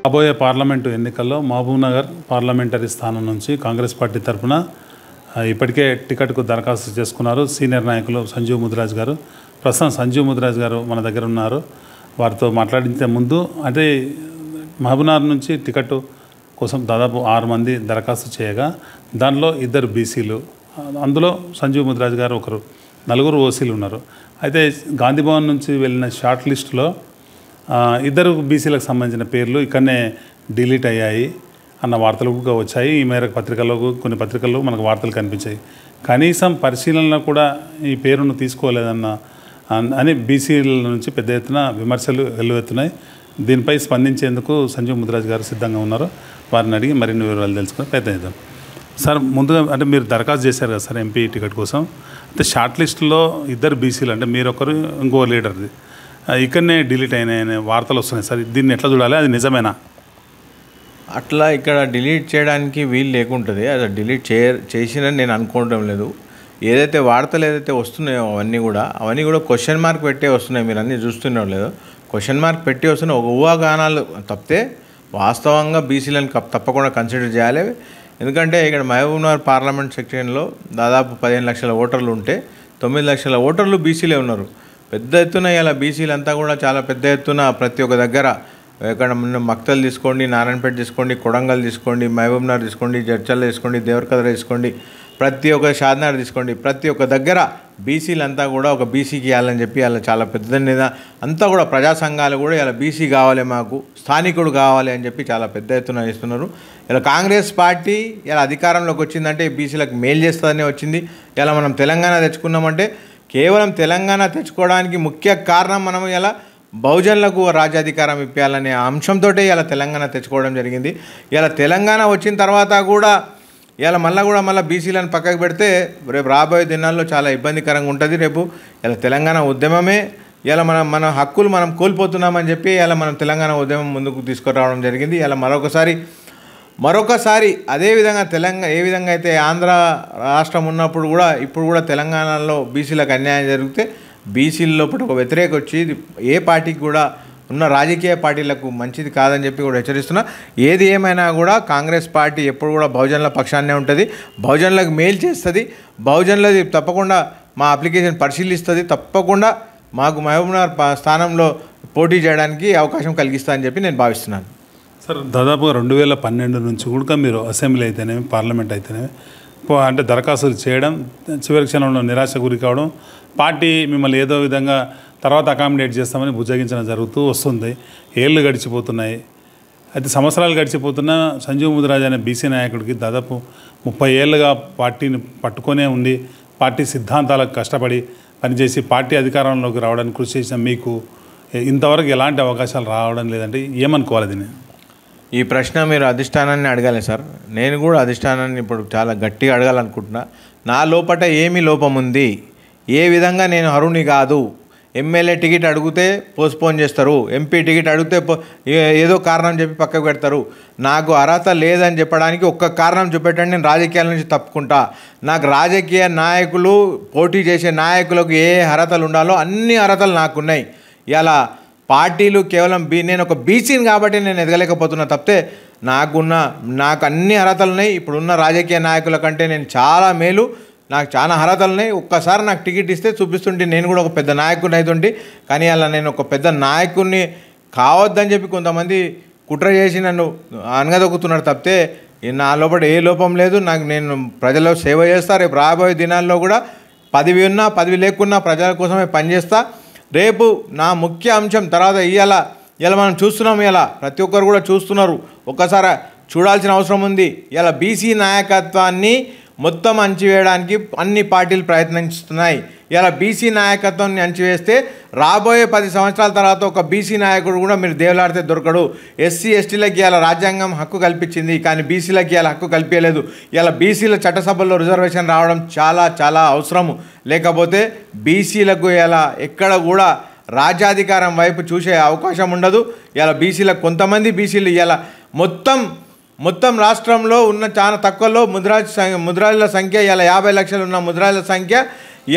రాబోయే పార్లమెంటు ఎన్నికల్లో మహబూబ్నగర్ పార్లమెంటరీ స్థానం నుంచి కాంగ్రెస్ పార్టీ తరఫున ఇప్పటికే టికెట్కు దరఖాస్తు చేసుకున్నారు సీనియర్ నాయకులు సంజీవ్ ముదిరాజ్ గారు. ప్రస్తుతం సంజీవ్ ముదిరాజ్ గారు మన దగ్గర ఉన్నారు. వారితో మాట్లాడించే ముందు అంటే మహబూబ్నగర్ నుంచి టికెట్ కోసం దాదాపు 6 మంది దరఖాస్తు చేయగా దానిలో 2 బీసీలు, అందులో సంజీవ్ ముదిరాజ్ గారు ఒకరు, 4 ఓసీలు ఉన్నారు. అయితే గాంధీభవన్ నుంచి వెళ్ళిన షార్ట్ లిస్టులో 2 బీసీలకు సంబంధించిన పేర్లు ఇక్కడనే డిలీట్ అయ్యాయి అన్న వార్తలు కూడా వచ్చాయి. ఈ మేరకు కొన్ని పత్రికల్లో మనకు వార్తలు కనిపించాయి. కనీసం పరిశీలనలో కూడా ఈ పేరును తీసుకోలేదన్న అని బీసీల నుంచి పెద్ద ఎత్తున విమర్శలు వెల్లువెత్తున్నాయి. దీనిపై స్పందించేందుకు సంజీవ్ ముదిరాజ్ గారు సిద్ధంగా ఉన్నారు. వారిని అడిగి మరిన్ని వివరాలు తెలుసుకుని ప్రయత్నం చేద్దాం. సార్, ముందుగా అంటే మీరు దరఖాస్తు చేశారు కదా సార్ ఎంపీ టికెట్ కోసం. అయితే షార్ట్ లిస్టులో 2 బీసీలు అంటే మీరొకరు, ఇంకో లీడర్ది ఇక్కడనే డిలీట్ అయినాయనే వార్తలు వస్తున్నాయి సార్. దీన్ని ఎట్లా చూడాలి? అది నిజమేనా? అట్లా ఇక్కడ డిలీట్ చేయడానికి వీలు లేకుంటుంది. అది డిలీట్ చేసినని నేను అనుకోవడం లేదు. ఏదైతే వార్తలు వస్తున్నాయో అవన్నీ కూడా క్వశ్చన్ మార్క్ పెట్టే వస్తున్నాయి. మీరు అన్నీ చూస్తున్నారో లేదో, క్వశ్చన్ మార్క్ పెట్టి వస్తున్నాయి. ఒక ఊహాగానాలు తప్పితే వాస్తవంగా బీసీలను తప్పకుండా కన్సిడర్ చేయాలి. ఎందుకంటే ఇక్కడ మహబూబ్నగర్ పార్లమెంట్ సెక్షన్లో దాదాపు 15 లక్షల ఓటర్లు ఉంటే 9 లక్షల ఓటర్లు బీసీలే ఉన్నారు. పెద్ద ఎత్తున ఇలా బీసీలు అంతా కూడా చాలా పెద్ద ఎత్తున ప్రతి ఒక్క దగ్గర, ఎక్కడ మక్తల్ తీసుకోండి, నారాయణపేట తీసుకోండి, కొడంగల్ తీసుకోండి, మహబూబ్నగర్ తీసుకోండి, జడ్చల్ తీసుకోండి, దేవరకద్ర తీసుకోండి, ప్రతి ఒక్క షాద్నగర్ తీసుకోండి, ప్రతి ఒక్క దగ్గర బీసీలంతా కూడా ఒక బీసీకి ఇవ్వాలని చెప్పి అలా చాలా పెద్ద అంతా కూడా ప్రజా సంఘాలు కూడా ఇలా బీసీ కావాలి, మాకు స్థానికుడు కావాలి అని చెప్పి చాలా పెద్ద ఎత్తున ఇస్తున్నారు. ఇలా కాంగ్రెస్ పార్టీ ఇలా అధికారంలోకి వచ్చిందంటే బీసీలకు మేలు చేస్తుందనే వచ్చింది. ఇలా మనం తెలంగాణ తెచ్చుకున్నామంటే కేవలం తెలంగాణ తెచ్చుకోవడానికి ముఖ్య కారణం మనం ఇలా బహుజనులకు రాజ్యాధికారం ఇప్పించాలనే అంశంతో ఇలా తెలంగాణ తెచ్చుకోవడం జరిగింది. ఇలా తెలంగాణ వచ్చిన తర్వాత కూడా ఇలా మళ్ళీ బీసీలను పక్కకు పెడితే రేపు రాబోయే దినాల్లో చాలా ఇబ్బందికరంగా ఉంటుంది. రేపు ఇలా తెలంగాణ ఉద్యమమే ఇలా మన హక్కులు మనం కోల్పోతున్నామని చెప్పి ఇలా మనం తెలంగాణ ఉద్యమం ముందుకు తీసుకురావడం జరిగింది. ఇలా మరొకసారి అదేవిధంగా ఏ విధంగా అయితే ఆంధ్ర రాష్ట్రం ఉన్నప్పుడు కూడా ఇప్పుడు కూడా తెలంగాణలో బీసీలకు అన్యాయం జరిగితే బీసీల లోపల ఒక వ్యతిరేక వచ్చి ఏ పార్టీకి కూడా ఉన్న రాజకీయ పార్టీలకు మంచిది కాదని చెప్పి కూడా హెచ్చరిస్తున్నా. ఏది ఏమైనా కూడా కాంగ్రెస్ పార్టీ ఎప్పుడు కూడా బహుజనుల పక్షాన్నే ఉంటుంది, బహుజనులకు మేలు చేస్తుంది, బహుజనులది తప్పకుండా మా అప్లికేషన్ పరిశీలిస్తుంది, తప్పకుండా మాకు మహబూబ్నగర్ స్థానంలో పోటీ చేయడానికి అవకాశం కలిగిస్తా అని చెప్పి నేను భావిస్తున్నాను. సార్, దాదాపుగా 2012 నుంచి కూడా మీరు అసెంబ్లీ అయితేనేమి పార్లమెంట్ అయితేనేమి అంటే దరఖాస్తులు చేయడం, చివరి క్షణంలో నిరాశ గురి కావడం, పార్టీ మిమ్మల్ని ఏదో విధంగా తర్వాత అకామిడేట్ చేస్తామని బుజ్జగించడం జరుగుతూ వస్తుంది. ఏళ్ళు గడిచిపోతున్నాయి. అయితే సంవత్సరాలు గడిచిపోతున్నా సంజీవ్ ముదిరాజ్ అనే బీసీ నాయకుడికి దాదాపు 30 ఏళ్ళుగా పార్టీని పట్టుకొనే ఉండి పార్టీ సిద్ధాంతాలకు కష్టపడి పనిచేసి పార్టీ అధికారంలోకి రావడానికి కృషి చేసిన మీకు ఇంతవరకు ఎలాంటి అవకాశాలు రావడం లేదంటే ఏమనుకోవాలి దీన్ని? ఈ ప్రశ్న మీరు అధిష్టానాన్ని అడగాలి సార్. నేను కూడా అధిష్టానాన్ని ఇప్పుడు చాలా గట్టిగా అడగాలనుకుంటున్నా. నా లోపల ఏమి లోపం ఉంది, ఏ విధంగా నేను అర్హుని కాదు, ఎమ్మెల్యే టికెట్ అడిగితే పోస్ట్పోన్ చేస్తారు, ఎంపీ టికెట్ అడిగితే ఏదో కారణం చెప్పి పక్కకు పెడతారు. నాకు అర్హత లేదని చెప్పడానికి ఒక్క కారణం చూపెట్టండి, నేను రాజకీయాల నుంచి తప్పుకుంటా. నాకు రాజకీయ నాయకులు, పోటీ చేసే నాయకులకు ఏ అర్హతలు ఉండాలో అన్ని అర్హతలు నాకున్నాయి. ఇలా పార్టీలు కేవలం నేను ఒక బీసీని కాబట్టి నేను ఎదగలేకపోతున్నా తప్పితే నాకు అన్ని అర్హతలు ఉన్నాయి. ఇప్పుడున్న రాజకీయ నాయకుల కంటే నేను చాలా మేలు, నాకు చాలా అర్హతలు ఉన్నాయి. ఒక్కసారి నాకు టికెట్ ఇస్తే చూపిస్తుంటే నేను కూడా ఒక పెద్ద నాయకుడిని అవుతుంటే. కానీ అలా నేను ఒక పెద్ద నాయకుడిని కావద్దని చెప్పి కొంతమంది కుట్ర చేసి నన్ను అనగదొక్కుతున్నారు తప్పితే నా లోపల ఏ లోపం లేదు. నేను ప్రజలకు సేవ చేస్తా. రేపు రాబోయే దినాల్లో కూడా పదవి ఉన్నా పదవి లేకున్నా ప్రజల కోసమే పనిచేస్తా. రేపు నా ముఖ్య అంశం తర్వాత ఇలా మనం చూస్తున్నాం, ఇలా ప్రతి ఒక్కరు కూడా చూస్తున్నారు, ఒక్కసారి చూడాల్సిన అవసరం ఉంది. ఇలా బీసీ నాయకత్వాన్ని మొత్తం అణచివేయడానికి అన్ని పార్టీలు ప్రయత్నిస్తున్నాయి. ఇలా బీసీ నాయకత్వాన్ని అణచివేస్తే రాబోయే 10 సంవత్సరాల తర్వాత ఒక బీసీ నాయకుడు కూడా మీరు దేవులాడితే దొరకడు. ఎస్సీ ఎస్టీలకి ఇలా రాజ్యాంగం హక్కు కల్పించింది, కానీ బీసీలకి ఇలా హక్కు కల్పించలేదు. ఇలా బీసీల చట్టసభల్లో రిజర్వేషన్ రావడం చాలా చాలా అవసరము. లేకపోతే బీసీలకు ఇలా ఎక్కడ కూడా రాజ్యాధికారం వైపు చూసే అవకాశం ఉండదు. ఇలా బీసీలకు కొంతమంది బీసీలు ఇలా మొత్తం రాష్ట్రంలో ఉన్న చాలా తక్కువలో ముద్రాజుల సంఖ్య ఇలా 50 లక్షలు ఉన్న ముద్రాజుల సంఖ్య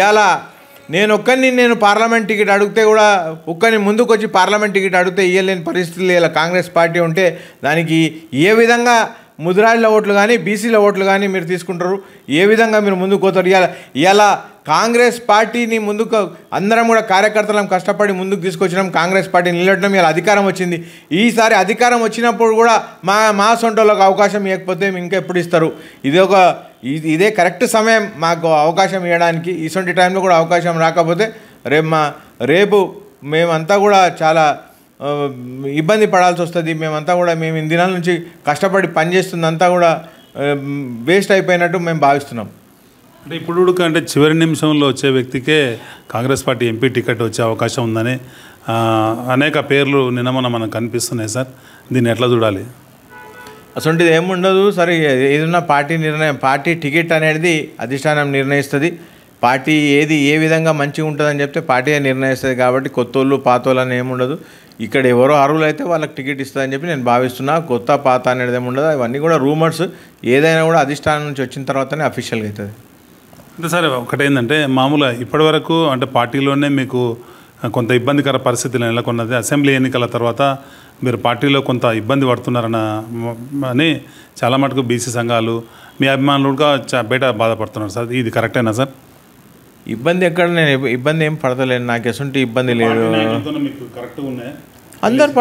ఇలా నేను ఒక్కరిని నేను పార్లమెంట్ టికెట్ అడిగితే కూడా ఒక్కరిని ముందుకు వచ్చి పార్లమెంట్ టికెట్ అడిగితే ఇవ్వలేని పరిస్థితులు ఇలా కాంగ్రెస్ పార్టీ ఉంటే దానికి ఏ విధంగా ముదిరాజుల ఓట్లు కానీ బీసీల ఓట్లు కానీ మీరు తీసుకుంటారు, ఏ విధంగా మీరు ముందుకు పోతారు? ఇలా కాంగ్రెస్ పార్టీని ముందుకు అందరం కూడా కార్యకర్తలం కష్టపడి ముందుకు తీసుకొచ్చినాం, కాంగ్రెస్ పార్టీ నిలబడడం, ఇలా అధికారం వచ్చింది. ఈసారి అధికారం వచ్చినప్పుడు కూడా మా సొంటోళ్ళకి అవకాశం ఇవ్వకపోతే ఇంకా ఎప్పుడు ఇస్తారు? ఇదే కరెక్ట్ సమయం మాకు అవకాశం ఇవ్వడానికి. ఇటువంటి టైంలో కూడా అవకాశం రాకపోతే రేపు మేమంతా కూడా చాలా ఇబ్బంది పడాల్సి వస్తుంది. మేము ఇన్ని దినాల నుంచి కష్టపడి పనిచేస్తుందంతా కూడా వేస్ట్ అయిపోయినట్టు మేము భావిస్తున్నాం. అంటే ఇప్పుడు అంటే చివరి నిమిషంలో వచ్చే వ్యక్తికే కాంగ్రెస్ పార్టీ ఎంపీ టికెట్ వచ్చే అవకాశం ఉందని అనేక పేర్లు నిన్న మనకు కనిపిస్తున్నాయి సార్. దీన్ని ఎట్లా చూడాలి? అసలు ఏముండదు సరే, ఏదన్నా పార్టీ నిర్ణయం, పార్టీ టికెట్ అనేది అధిష్టానం నిర్ణయిస్తుంది. పార్టీ ఏ విధంగా మంచిగా ఉంటుందని చెప్తే పార్టీ నిర్ణయిస్తుంది. కాబట్టి కొత్తోళ్ళు పాతోళ్ళు అని ఏముండదు. ఇక్కడ ఎవరో అర్హులు అయితే వాళ్ళకి టికెట్ ఇస్తుందని చెప్పి నేను భావిస్తున్నా. కొత్త పాత అనేది ఏముండదు. అవన్నీ కూడా రూమర్స్. ఏదైనా కూడా అధిష్టానం నుంచి వచ్చిన తర్వాతనే అఫీషియల్గా అవుతుంది. అంటే సరే, ఒకటేందంటే మామూలుగా ఇప్పటివరకు అంటే పార్టీలోనే మీకు కొంత ఇబ్బందికర పరిస్థితులు నెలకొన్నది. అసెంబ్లీ ఎన్నికల తర్వాత మీరు పార్టీలో కొంత ఇబ్బంది పడుతున్నారని చాలా మటుకు బీసీ సంఘాలు, మీ అభిమానులు కూడా బయట బాధపడుతున్నారు సార్. ఇది కరెక్టేనా సార్? ఇబ్బంది ఎక్కడ, నేను ఇబ్బంది ఏం పడతలేను. నాకు ఎటువంటి ఇబ్బంది లేదు. అందరు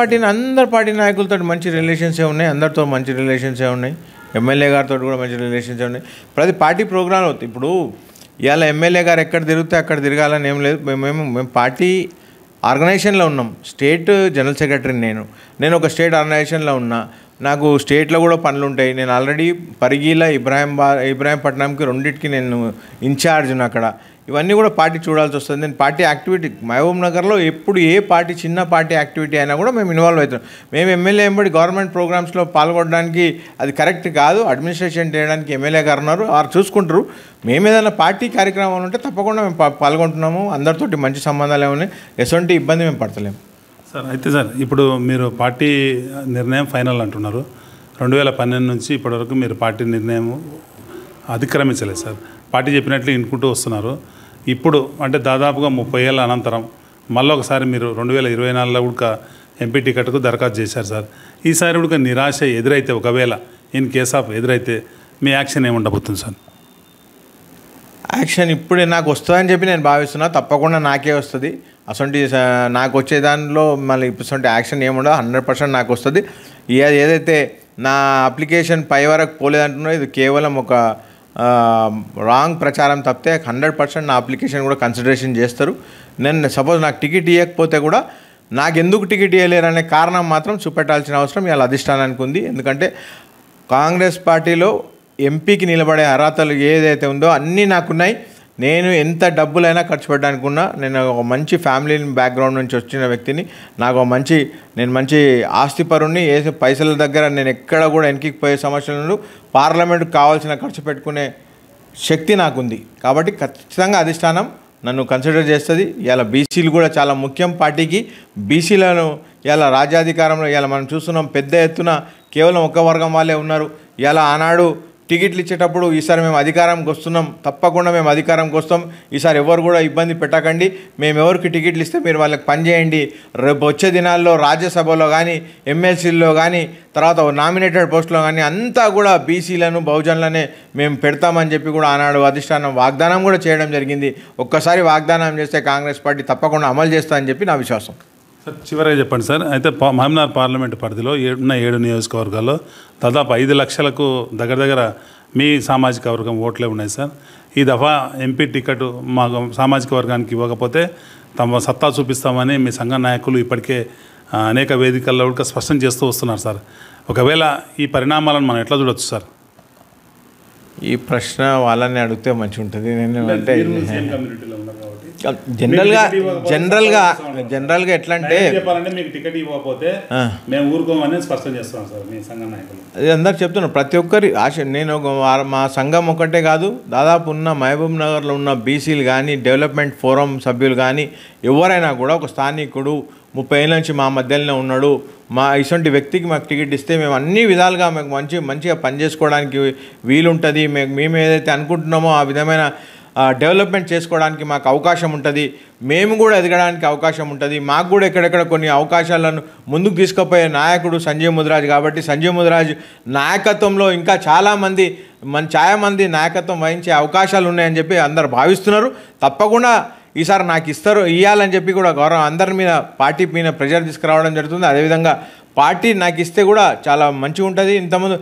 పార్టీ నాయకులతో మంచి రిలేషన్సే ఉన్నాయి. అందరితో మంచి రిలేషన్సే ఉన్నాయి. ఎమ్మెల్యే గారితో కూడా మంచి రిలేషన్సే ఉన్నాయి. ప్రతి పార్టీ ప్రోగ్రాం అవుతుంది. ఇప్పుడు ఇవాళ ఎమ్మెల్యే గారు ఎక్కడ తిరిగితే అక్కడ తిరగాలని ఏం లేదు. మేము పార్టీ ఆర్గనైజేషన్లో ఉన్నాం. స్టేట్ జనరల్ సెక్రటరీ నేను ఒక స్టేట్ ఆర్గనైజేషన్లో ఉన్నా. నాకు స్టేట్లో కూడా పనులు ఉంటాయి. నేను ఆల్రెడీ పరిగిలో ఇబ్రాహీంపట్నంకి రెండింటికి నేను ఇన్ఛార్జ్ను అక్కడ. ఇవన్నీ కూడా పార్టీ చూడాల్సి వస్తుంది. నేను పార్టీ యాక్టివిటీ మహబూబ్ నగర్లో ఎప్పుడు ఏ పార్టీ చిన్న పార్టీ యాక్టివిటీ అయినా కూడా మేము ఇన్వాల్వ్ అవుతున్నాం. మేము ఎమ్మెల్యే ఎంబడి గవర్నమెంట్ ప్రోగ్రామ్స్లో పాల్గొనడానికి అది కరెక్ట్ కాదు. అడ్మినిస్ట్రేషన్ చేయడానికి ఎమ్మెల్యే గారు ఉన్నారు, వారు చూసుకుంటారు. మేము ఏదైనా పార్టీ కార్యక్రమాలు ఉంటే తప్పకుండా మేము పాల్గొంటున్నాము. అందరితోటి మంచి సంబంధాలు ఏమన్నా, ఎటువంటి ఇబ్బంది మేము పడతలేము సార్. అయితే సార్, ఇప్పుడు మీరు పార్టీ నిర్ణయం ఫైనల్ అంటున్నారు. 2012 నుంచి ఇప్పటివరకు మీరు పార్టీ నిర్ణయం అతిక్రమించలేదు సార్. పార్టీ చెప్పినట్లు ఇనుకుంటూ వస్తున్నారు. ఇప్పుడు అంటే దాదాపుగా 30 ఏళ్ళ అనంతరం మళ్ళీ ఒకసారి మీరు 2024లో కూడా ఎంపీ టికెట్కు దరఖాస్తు చేశారు సార్. ఈసారి కూడా నిరాశ ఎదురైతే, ఒకవేళ ఇన్ కేస్ ఆఫ్ ఎదురైతే మీ యాక్షన్ ఏముండబోతుంది సార్? యాక్షన్ ఇప్పుడే నాకు వస్తుందని చెప్పి నేను భావిస్తున్నా. తప్పకుండా నాకే వస్తుంది. అసలు నాకు వచ్చే దానిలో మళ్ళీ ఇప్పుడు యాక్షన్ ఏముండదు. 100% నాకు వస్తుంది. ఏదైతే నా అప్లికేషన్ పై వరకు పోలేదంటున్నా, ఇది కేవలం ఒక రాంగ్ ప్రచారం తప్పితే 100% నా అప్లికేషన్ కూడా కన్సిడరేషన్ చేస్తారు. నేను సపోజ్ నాకు టికెట్ ఇవ్వకపోతే కూడా నాకు ఎందుకు టికెట్ ఇవ్వలేరు అనే కారణం మాత్రం చూపెట్టాల్సిన అవసరం ఇవాళ అధిష్టానానికి ఉంది. ఎందుకంటే కాంగ్రెస్ పార్టీలో ఎంపీకి నిలబడే అర్హతలు ఏదైతే ఉందో అన్నీ నాకున్నాయి. నేను ఎంత డబ్బులైనా ఖర్చు పెట్టడానికి ఉన్నా. నేను ఒక మంచి ఫ్యామిలీ బ్యాక్గ్రౌండ్ నుంచి వచ్చిన వ్యక్తిని. నాకు నేను మంచి ఆస్తిపరుణ్ణి. ఏ పైసల దగ్గర నేను ఎక్కడ కూడా వెనక్కి పోయే సమస్యలను పార్లమెంట్కి కావాల్సిన ఖర్చు పెట్టుకునే శక్తి నాకుంది. కాబట్టి ఖచ్చితంగా అధిష్టానం నన్ను కన్సిడర్ చేస్తుంది. ఇలా బీసీలు కూడా చాలా ముఖ్యం పార్టీకి. బీసీలను ఇలా రాజ్యాధికారంలో ఇలా మనం చూస్తున్నాం. పెద్ద ఎత్తున కేవలం ఒక వర్గం వాళ్ళే ఉన్నారు. ఇలా ఆనాడు టికెట్లు ఇచ్చేటప్పుడు ఈసారి మేము అధికారంకి వస్తున్నాం, తప్పకుండా మేము అధికారంకి వస్తాం, ఈసారి ఎవరు కూడా ఇబ్బంది పెట్టకండి, మేము ఎవరికి టికెట్లు ఇస్తే మీరు వాళ్ళకి పనిచేయండి, రేపు వచ్చే దినాల్లో రాజ్యసభలో కానీ ఎమ్మెల్సీల్లో కానీ తర్వాత నామినేటెడ్ పోస్టులో కానీ అంతా కూడా బీసీలను బహుజనులనే మేము పెడతామని చెప్పి కూడా ఆనాడు అధిష్టానం వాగ్దానం కూడా చేయడం జరిగింది. ఒక్కసారి వాగ్దానం చేస్తే కాంగ్రెస్ పార్టీ తప్పకుండా అమలు చేస్తామని చెప్పి నా విశ్వాసం. సార్, చివరిగా చెప్పండి సార్. అయితే మహబూబ్నగర్ పార్లమెంటు పరిధిలో 7 నియోజకవర్గాల్లో దాదాపు 5 లక్షలకు దగ్గర మీ సామాజిక వర్గం ఓట్లే ఉన్నాయి సార్. ఈ దఫా ఎంపీ టికెట్ మా సామాజిక వర్గానికి ఇవ్వకపోతే తమ సత్తా చూపిస్తామని మీ సంఘ నాయకులు ఇప్పటికే అనేక వేదికల్లో కూడా స్పష్టం చేస్తూ వస్తున్నారు సార్. ఒకవేళ ఈ పరిణామాలను మనం ఎట్లా చూడొచ్చు సార్? ఈ ప్రశ్న వాళ్ళని అడిగితే మంచిగా ఉంటుంది. నేను అంటే జనరల్గా ఎట్లా అంటే అది అందరు చెప్తున్నారు. ప్రతి ఒక్కరి ఆశ. నేను మా సంఘం ఒకటే కాదు, దాదాపు ఉన్న మహబూబ్ నగర్లో ఉన్న బీసీలు కానీ డెవలప్మెంట్ ఫోరం సభ్యులు కానీ ఎవరైనా కూడా ఒక స్థానికుడు 30 ఏళ్ళ నుంచి మా మధ్యలోనే ఉన్నాడు, మా ఇటువంటి వ్యక్తికి మాకు టికెట్ ఇస్తే మేము అన్ని విధాలుగా మాకు మంచిగా పనిచేసుకోవడానికి వీలుంటుంది, మేము ఏదైతే అనుకుంటున్నామో ఆ విధమైన డెవలప్మెంట్ చేసుకోవడానికి మాకు అవకాశం ఉంటుంది, మేము కూడా ఎదగడానికి అవకాశం ఉంటుంది, మాకు కూడా ఎక్కడెక్కడ కొన్ని అవకాశాలను ముందుకు తీసుకుపోయే నాయకుడు సంజీవ్ ముదిరాజ్. కాబట్టి సంజీవ్ ముదిరాజ్ నాయకత్వంలో ఇంకా చాలామంది మంది నాయకత్వం వహించే అవకాశాలు ఉన్నాయని చెప్పి అందరు భావిస్తున్నారు. తప్పకుండా ఈసారి నాకు ఇవ్వాలని చెప్పి కూడా గౌరవం అందరి మీద పార్టీ మీద ప్రెజర్ తీసుకురావడం జరుగుతుంది. అదేవిధంగా పార్టీ నాకు ఇస్తే కూడా చాలా మంచిగా ఉంటుంది. ఇంతకుముందు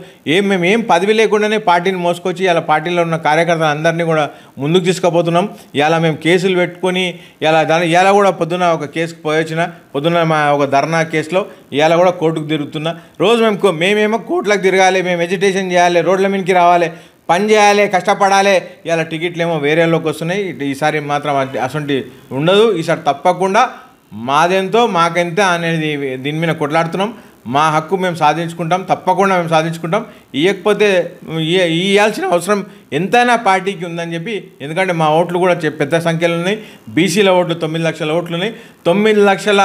మేము ఏం పదవి లేకుండానే పార్టీని మోసుకొచ్చి ఇలా పార్టీలో ఉన్న కార్యకర్తలు అందరినీ కూడా ముందుకు తీసుకుపోతున్నాం. ఇలా మేము కేసులు పెట్టుకొని ఇలా కూడా పొద్దున్న ఒక కేసుకు పోయొచ్చిన, పొద్దున్న మా ఒక ధర్నా కేసులో ఇలా కూడా కోర్టుకు తిరుగుతున్నా. రోజు మేమేమో కోర్టులకు తిరగాలి, మేము ఎడ్యుటేషన్ చేయాలి, రోడ్ల మీదకి రావాలి, పని చేయాలి, కష్టపడాలి. ఇలా టికెట్లు ఏమో వేరేలోకి వస్తున్నాయి. ఈసారి మాత్రం అసలు ఉండదు. ఈసారి తప్పకుండా మాదెంతో మాకెంత అనేది దీని మీద కొట్లాడుతున్నాం. మా హక్కు మేము సాధించుకుంటాం, తప్పకుండా మేము సాధించుకుంటాం. ఇవ్వకపోతే ఇవ్వాల్సిన అవసరం ఎంతైనా పార్టీకి ఉందని చెప్పి, ఎందుకంటే మా ఓట్లు కూడా పెద్ద సంఖ్యలో ఉన్నాయి. బీసీల ఓట్లు 9 లక్షల ఓట్లు ఉన్నాయి. 9 లక్షల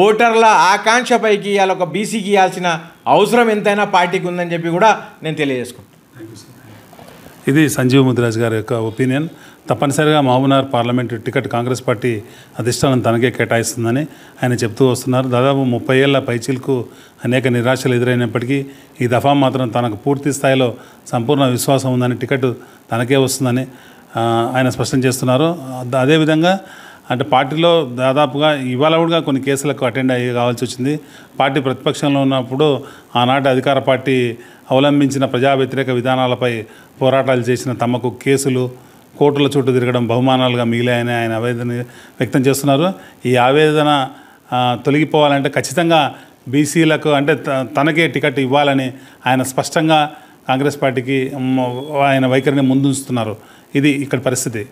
ఓటర్ల ఆకాంక్షపైకి ఇవాళ ఒక బీసీకి ఇవ్వాల్సిన అవసరం ఎంతైనా పార్టీకి ఉందని చెప్పి కూడా నేను తెలియజేసుకుంటాను. ఇది సంజీవ్ ముదిరాజ్ గారి యొక్క ఒపీనియన్. తప్పనిసరిగా Mahabubnagar parliament ticket Congress party అధిష్టానం తనకే కేటాయిస్తుందని ఆయన చెప్తూ వస్తున్నారు. దాదాపు 30 ఏళ్ల పైచీలకు అనేక నిరాశలు ఎదురైనప్పటికీ ఈ దఫా మాత్రం తనకు పూర్తి స్థాయిలో సంపూర్ణ విశ్వాసం ఉందని, టికెట్ తనకే వస్తుందని ఆయన స్పష్టం చేస్తున్నారు. అదేవిధంగా అంటే పార్టీలో దాదాపుగా ఇవాళ కూడా కొన్ని కేసులకు అటెండ్ అయ్యి కావాల్సి వచ్చింది. పార్టీ ప్రతిపక్షంలో ఉన్నప్పుడు ఆనాటి అధికార పార్టీ అవలంబించిన ప్రజా వ్యతిరేక విధానాలపై పోరాటాలు చేసిన తమకు కేసులు, కోర్టుల చుట్టూ తిరగడం బహుమానాలుగా మిగిలాయని ఆయన ఆవేదన వ్యక్తం చేస్తున్నారు. ఈ ఆవేదన తొలగిపోవాలంటే ఖచ్చితంగా బీసీలకు అంటే తనకే టికెట్ ఇవ్వాలని ఆయన స్పష్టంగా కాంగ్రెస్ పార్టీకి ఆయన వైఖరిని ముందుంచుతున్నారు. ఇది ఇక్కడ పరిస్థితి.